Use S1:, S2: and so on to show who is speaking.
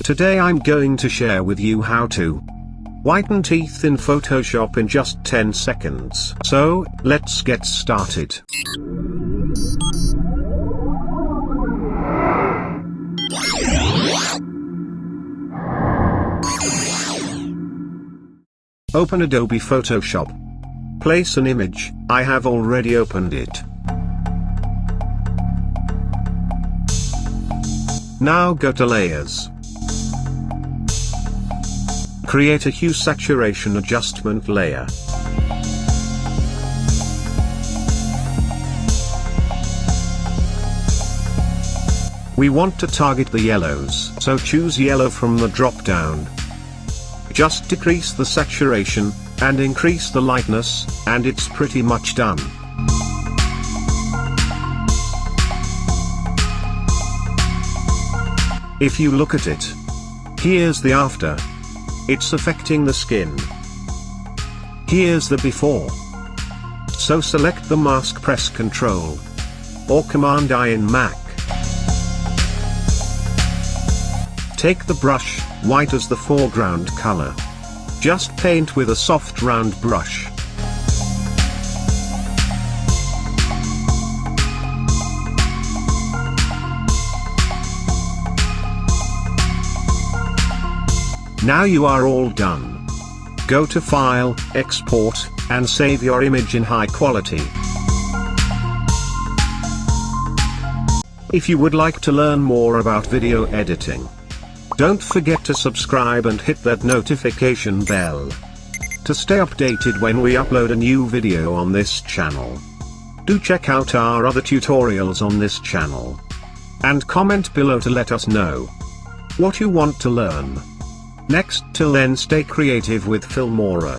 S1: Today I'm going to share with you how to whiten teeth in Photoshop in just 10 seconds. So, let's get started. Open Adobe Photoshop. Place an image. I have already opened it. Now go to Layers. Create a hue saturation adjustment layer. We want to target the yellows, so choose yellow from the drop-down. Just decrease the saturation, and increase the lightness, and it's pretty much done. If you look at it, here's the after. It's affecting the skin. Here's the before. So select the mask, press Ctrl or Command I in Mac. Take the brush, white as the foreground color. Just paint with a soft round brush. Now you are all done. Go to File, Export, and save your image in high quality. If you would like to learn more about video editing, don't forget to subscribe and hit that notification bell to stay updated when we upload a new video on this channel. Do check out our other tutorials on this channel. And comment below to let us know what you want to learn. Next, till then, stay creative with Filmora.